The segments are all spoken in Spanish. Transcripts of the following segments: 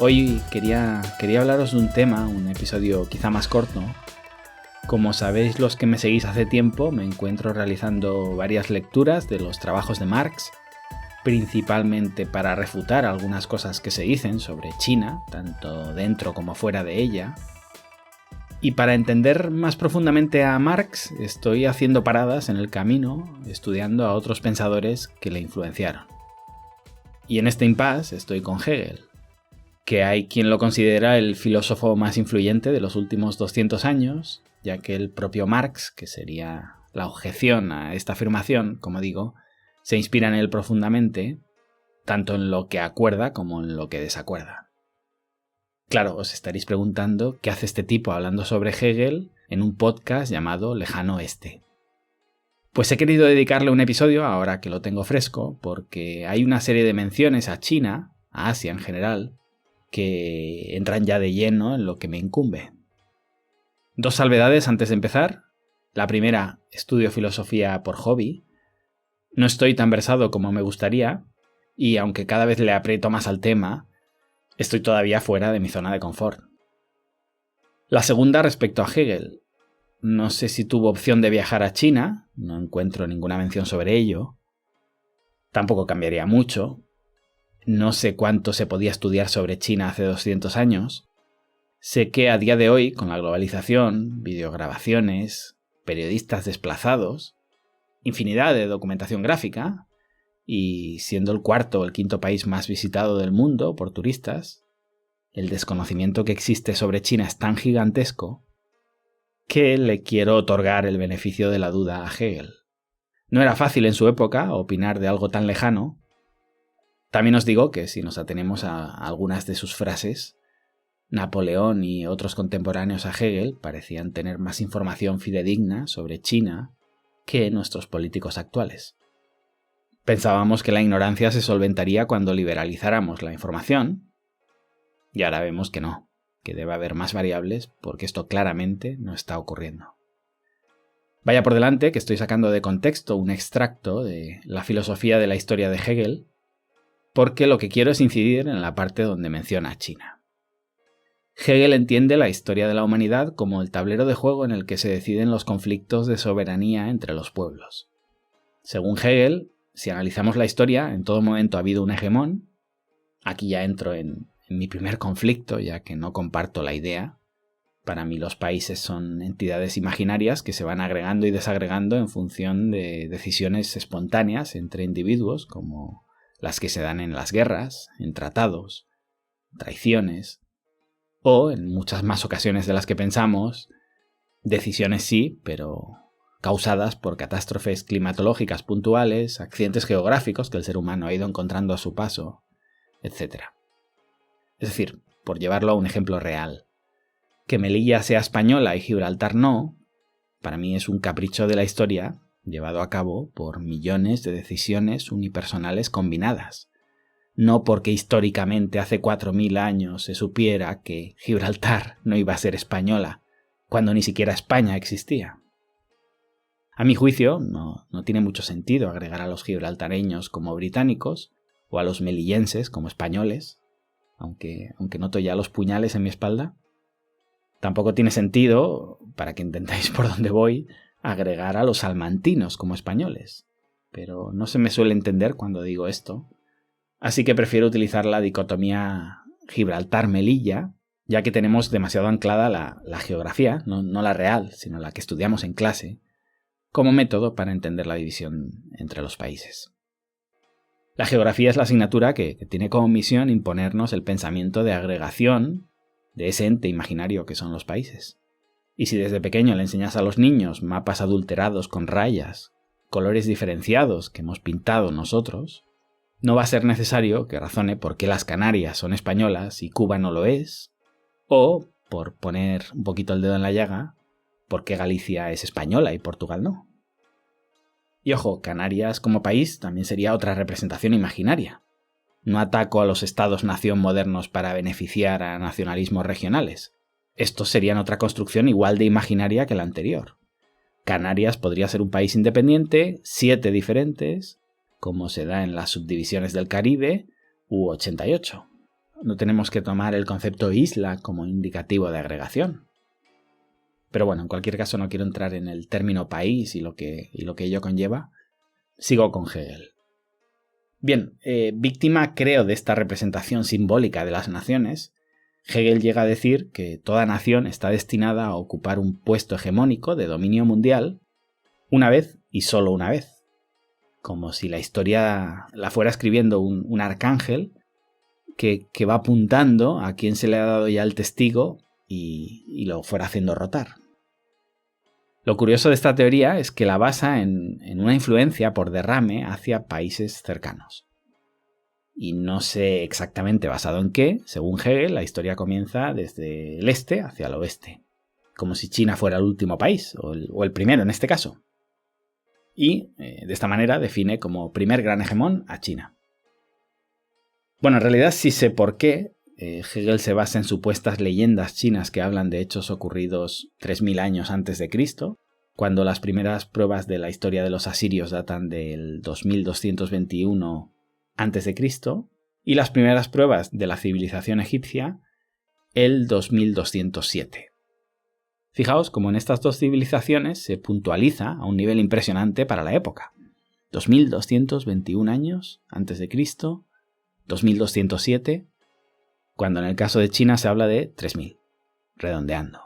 Hoy quería hablaros de un tema, un episodio quizá más corto. Como sabéis los que me seguís hace tiempo, me encuentro realizando varias lecturas de los trabajos de Marx, principalmente para refutar algunas cosas que se dicen sobre China, tanto dentro como fuera de ella. Y para entender más profundamente a Marx, estoy haciendo paradas en el camino, estudiando a otros pensadores que le influenciaron. Y en este impasse estoy con Hegel, que hay quien lo considera el filósofo más influyente de los últimos 200 años, ya que el propio Marx, que sería la objeción a esta afirmación, como digo, se inspira en él profundamente, tanto en lo que acuerda como en lo que desacuerda. Claro, os estaréis preguntando qué hace este tipo hablando sobre Hegel en un podcast llamado Lejano Oeste. Pues he querido dedicarle un episodio, ahora que lo tengo fresco, porque hay una serie de menciones a China, a Asia en general, que entran ya de lleno en lo que me incumbe. Dos salvedades antes de empezar. La primera, estudio filosofía por hobby. No estoy tan versado como me gustaría, y aunque cada vez le aprieto más al tema, estoy todavía fuera de mi zona de confort. La segunda, respecto a Hegel. No sé si tuvo opción de viajar a China, no encuentro ninguna mención sobre ello. Tampoco cambiaría mucho. No sé cuánto se podía estudiar sobre China hace 200 años. Sé que a día de hoy, con la globalización, videograbaciones, periodistas desplazados, infinidad de documentación gráfica, y siendo el cuarto o el quinto país más visitado del mundo por turistas, el desconocimiento que existe sobre China es tan gigantesco que le quiero otorgar el beneficio de la duda a Hegel. No era fácil en su época opinar de algo tan lejano. También os digo que si nos atenemos a algunas de sus frases, Napoleón y otros contemporáneos a Hegel parecían tener más información fidedigna sobre China que nuestros políticos actuales. Pensábamos que la ignorancia se solventaría cuando liberalizáramos la información, y ahora vemos que no, que debe haber más variables porque esto claramente no está ocurriendo. Vaya por delante que estoy sacando de contexto un extracto de la filosofía de la historia de Hegel, porque lo que quiero es incidir en la parte donde menciona a China. Hegel entiende la historia de la humanidad como el tablero de juego en el que se deciden los conflictos de soberanía entre los pueblos. Según Hegel, si analizamos la historia, en todo momento ha habido un hegemón. Aquí ya entro en mi primer conflicto, ya que no comparto la idea. Para mí los países son entidades imaginarias que se van agregando y desagregando en función de decisiones espontáneas entre individuos, como las que se dan en las guerras, en tratados, traiciones, o, en muchas más ocasiones de las que pensamos, decisiones sí, pero causadas por catástrofes climatológicas puntuales, accidentes geográficos que el ser humano ha ido encontrando a su paso, etc. Es decir, por llevarlo a un ejemplo real, que Melilla sea española y Gibraltar no, para mí es un capricho de la historia llevado a cabo por millones de decisiones unipersonales combinadas. No porque históricamente hace 4000 años se supiera que Gibraltar no iba a ser española, cuando ni siquiera España existía. A mi juicio, no tiene mucho sentido agregar a los gibraltareños como británicos o a los melillenses como españoles, aunque noto ya los puñales en mi espalda. Tampoco tiene sentido, para que entendáis por dónde voy, agregar a los salmantinos como españoles. Pero no se me suele entender cuando digo esto, así que prefiero utilizar la dicotomía Gibraltar-Melilla, ya que tenemos demasiado anclada la geografía, no la real, sino la que estudiamos en clase, como método para entender la división entre los países. La geografía es la asignatura que tiene como misión imponernos el pensamiento de agregación de ese ente imaginario que son los países. Y si desde pequeño le enseñas a los niños mapas adulterados con rayas, colores diferenciados que hemos pintado nosotros, no va a ser necesario que razone por qué las Canarias son españolas y Cuba no lo es, o, por poner un poquito el dedo en la llaga, por qué Galicia es española y Portugal no. Y ojo, Canarias como país también sería otra representación imaginaria. No ataco a los estados-nación modernos para beneficiar a nacionalismos regionales. Estos serían otra construcción igual de imaginaria que la anterior. Canarias podría ser un país independiente, 7 diferentes, como se da en las subdivisiones del Caribe, u 88. no tenemos que tomar el concepto isla como indicativo de agregación. Pero bueno, en cualquier caso no quiero entrar en el término país y lo que ello conlleva. Sigo con Hegel. Bien, víctima creo de esta representación simbólica de las naciones, Hegel llega a decir que toda nación está destinada a ocupar un puesto hegemónico de dominio mundial una vez y solo una vez. Como si la historia la fuera escribiendo un arcángel que va apuntando a quien se le ha dado ya el testigo y lo fuera haciendo rotar. Lo curioso de esta teoría es que la basa en una influencia por derrame hacia países cercanos. Y no sé exactamente basado en qué, según Hegel, la historia comienza desde el este hacia el oeste, como si China fuera el último país, o el primero en este caso. Y de esta manera define como primer gran hegemón a China. Bueno, en realidad sí sé por qué. Hegel se basa en supuestas leyendas chinas que hablan de hechos ocurridos 3000 años antes de Cristo, cuando las primeras pruebas de la historia de los asirios datan del 2221 antes de Cristo y las primeras pruebas de la civilización egipcia el 2207. Fijaos cómo en estas dos civilizaciones se puntualiza a un nivel impresionante para la época. 2221 años antes de Cristo, 2207, cuando en el caso de China se habla de 3000, redondeando.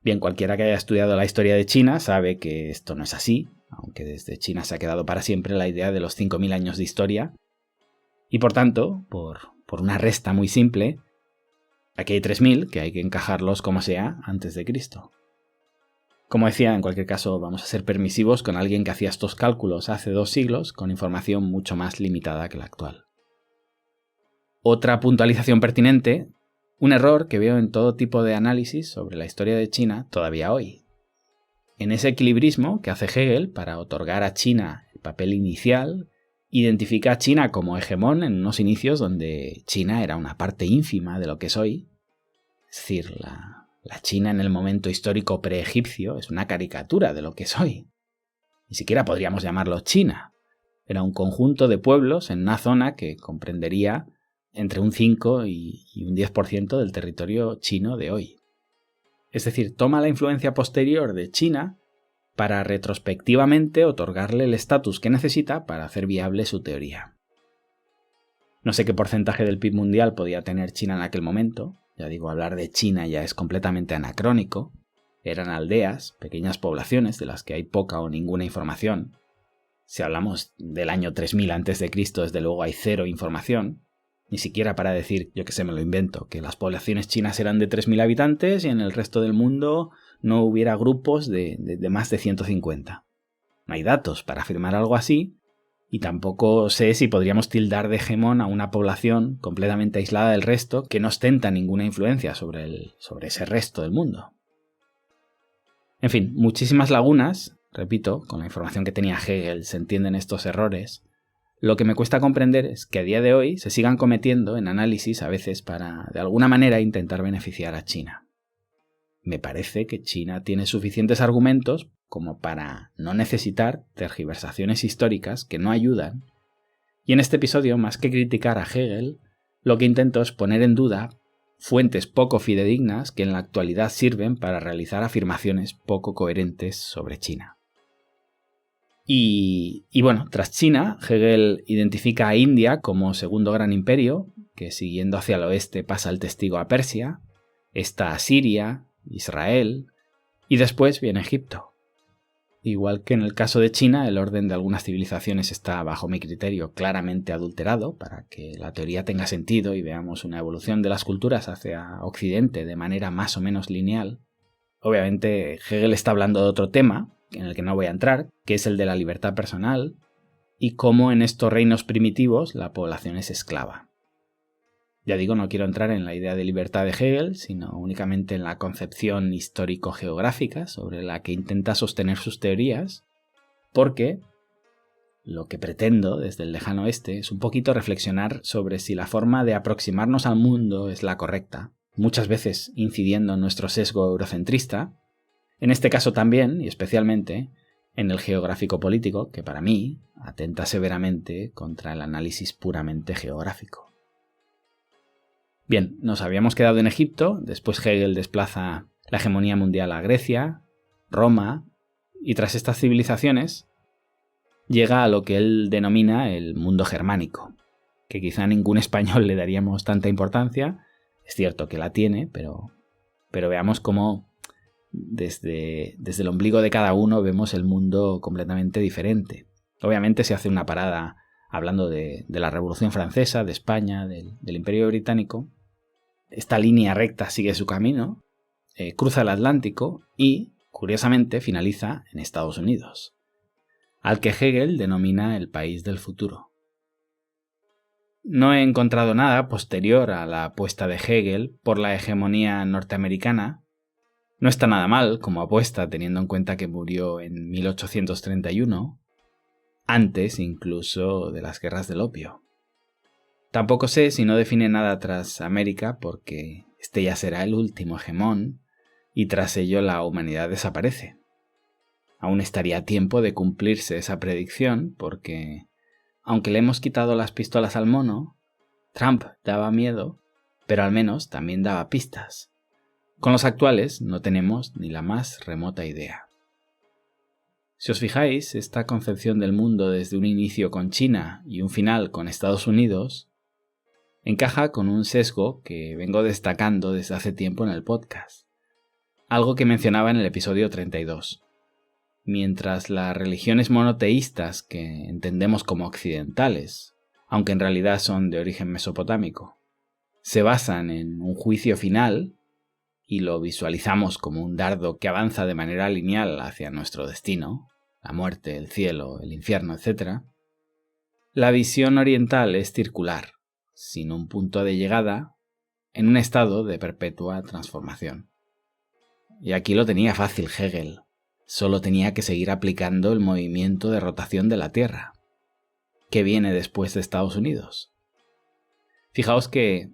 Bien, cualquiera que haya estudiado la historia de China sabe que esto no es así, aunque desde China se ha quedado para siempre la idea de los 5000 años de historia, y por tanto, por una resta muy simple, aquí hay 3000 que hay que encajarlos como sea antes de Cristo. Como decía, en cualquier caso vamos a ser permisivos con alguien que hacía estos cálculos hace 2 siglos con información mucho más limitada que la actual. Otra puntualización pertinente, un error que veo en todo tipo de análisis sobre la historia de China todavía hoy. En ese equilibrismo que hace Hegel para otorgar a China el papel inicial, identifica a China como hegemón en unos inicios donde China era una parte ínfima de lo que es hoy. Es decir, la China en el momento histórico preegipcio es una caricatura de lo que es hoy. Ni siquiera podríamos llamarlo China. Era un conjunto de pueblos en una zona que comprendería entre un 5 y un 10% del territorio chino de hoy. Es decir, toma la influencia posterior de China para retrospectivamente otorgarle el estatus que necesita para hacer viable su teoría. No sé qué porcentaje del PIB mundial podía tener China en aquel momento. Ya digo, hablar de China ya es completamente anacrónico. Eran aldeas, pequeñas poblaciones de las que hay poca o ninguna información. Si hablamos del año 3000 a.C., desde luego hay cero información. Ni siquiera para decir, yo que sé, me lo invento, que las poblaciones chinas eran de 3000 habitantes y en el resto del mundo no hubiera grupos de más de 150. No hay datos para afirmar algo así, y tampoco sé si podríamos tildar de hegemón a una población completamente aislada del resto que no ostenta ninguna influencia sobre ese resto del mundo. En fin, muchísimas lagunas, repito, con la información que tenía Hegel se entienden estos errores. Lo que me cuesta comprender es que a día de hoy se sigan cometiendo en análisis a veces para, de alguna manera, intentar beneficiar a China. Me parece que China tiene suficientes argumentos como para no necesitar tergiversaciones históricas que no ayudan, y en este episodio, más que criticar a Hegel, lo que intento es poner en duda fuentes poco fidedignas que en la actualidad sirven para realizar afirmaciones poco coherentes sobre China. Y bueno, tras China, Hegel identifica a India como segundo gran imperio, que siguiendo hacia el oeste pasa el testigo a Persia, está Siria, Israel, y después viene Egipto. Igual que en el caso de China, el orden de algunas civilizaciones está, bajo mi criterio, claramente adulterado para que la teoría tenga sentido y veamos una evolución de las culturas hacia Occidente de manera más o menos lineal. Obviamente, Hegel está hablando de otro tema, en el que no voy a entrar, que es el de la libertad personal, y cómo en estos reinos primitivos la población es esclava. Ya digo, no quiero entrar en la idea de libertad de Hegel, sino únicamente en la concepción histórico-geográfica sobre la que intenta sostener sus teorías, porque lo que pretendo desde el lejano oeste es un poquito reflexionar sobre si la forma de aproximarnos al mundo es la correcta, muchas veces incidiendo en nuestro sesgo eurocentrista, en este caso también, y especialmente, en el geográfico-político, que para mí atenta severamente contra el análisis puramente geográfico. Bien, nos habíamos quedado en Egipto, después Hegel desplaza la hegemonía mundial a Grecia, Roma, y tras estas civilizaciones llega a lo que él denomina el mundo germánico, que quizá a ningún español le daríamos tanta importancia. Es cierto que la tiene, pero veamos cómo desde el ombligo de cada uno vemos el mundo completamente diferente. Obviamente se hace una parada hablando de la Revolución Francesa, de España, del Imperio Británico. Esta línea recta sigue su camino, cruza el Atlántico y, curiosamente, finaliza en Estados Unidos, al que Hegel denomina el país del futuro. No he encontrado nada posterior a la apuesta de Hegel por la hegemonía norteamericana. No está nada mal como apuesta teniendo en cuenta que murió en 1831, antes incluso de las guerras del opio. Tampoco sé si no define nada tras América porque este ya será el último hegemón y tras ello la humanidad desaparece. Aún estaría a tiempo de cumplirse esa predicción porque, aunque le hemos quitado las pistolas al mono, Trump daba miedo, pero al menos también daba pistas. Con los actuales no tenemos ni la más remota idea. Si os fijáis, esta concepción del mundo desde un inicio con China y un final con Estados Unidos encaja con un sesgo que vengo destacando desde hace tiempo en el podcast, algo que mencionaba en el episodio 32. Mientras las religiones monoteístas que entendemos como occidentales, aunque en realidad son de origen mesopotámico, se basan en un juicio final y lo visualizamos como un dardo que avanza de manera lineal hacia nuestro destino, la muerte, el cielo, el infierno, etc., la visión oriental es circular, sin un punto de llegada, en un estado de perpetua transformación. Y aquí lo tenía fácil Hegel. Solo tenía que seguir aplicando el movimiento de rotación de la Tierra, que viene después de Estados Unidos. Fijaos que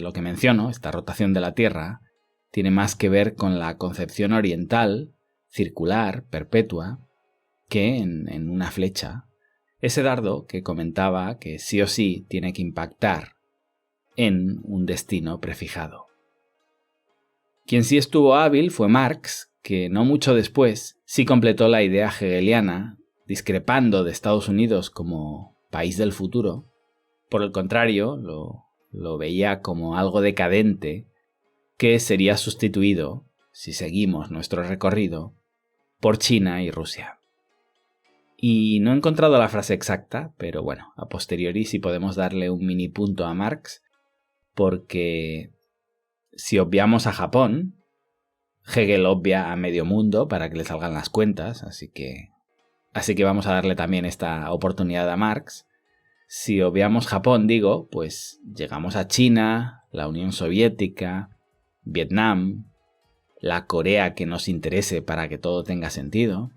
lo que menciono, esta rotación de la Tierra, tiene más que ver con la concepción oriental, circular, perpetua, que en una flecha. Ese dardo que comentaba que sí o sí tiene que impactar en un destino prefijado. Quien sí estuvo hábil fue Marx, que no mucho después sí completó la idea hegeliana, discrepando de Estados Unidos como país del futuro. Por el contrario, lo veía como algo decadente que sería sustituido, si seguimos nuestro recorrido, por China y Rusia. Y no he encontrado la frase exacta, pero bueno, a posteriori sí podemos darle un mini punto a Marx, porque si obviamos a Japón, Hegel obvia a medio mundo para que le salgan las cuentas, así que vamos a darle también esta oportunidad a Marx. Si obviamos Japón, pues llegamos a China, la Unión Soviética, Vietnam, la Corea que nos interese para que todo tenga sentido.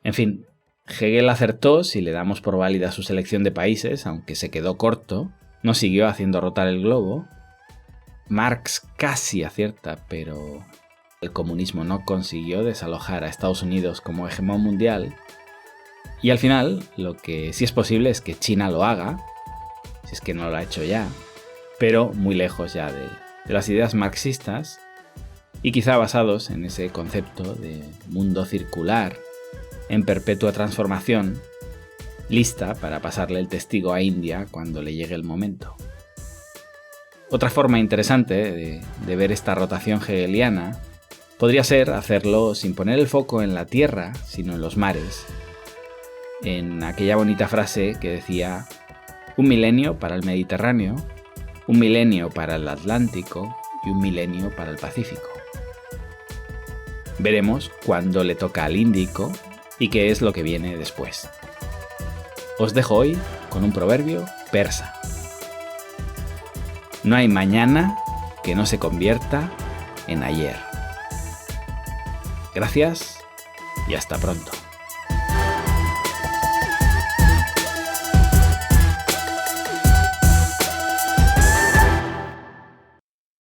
En fin, Hegel acertó si le damos por válida su selección de países, aunque se quedó corto, no siguió haciendo rotar el globo. Marx casi acierta, pero el comunismo no consiguió desalojar a Estados Unidos como hegemón mundial. Y al final, lo que sí es posible es que China lo haga, si es que no lo ha hecho ya, pero muy lejos ya de las ideas marxistas y quizá basados en ese concepto de mundo circular en perpetua transformación, lista para pasarle el testigo a India cuando le llegue el momento. Otra forma interesante de ver esta rotación hegeliana podría ser hacerlo sin poner el foco en la Tierra, sino en los mares, en aquella bonita frase que decía: 1 milenio para el Mediterráneo, 1 milenio para el Atlántico y 1 milenio para el Pacífico. Veremos cuándo le toca al Índico y qué es lo que viene después. Os dejo hoy con un proverbio persa. No hay mañana que no se convierta en ayer. Gracias y hasta pronto.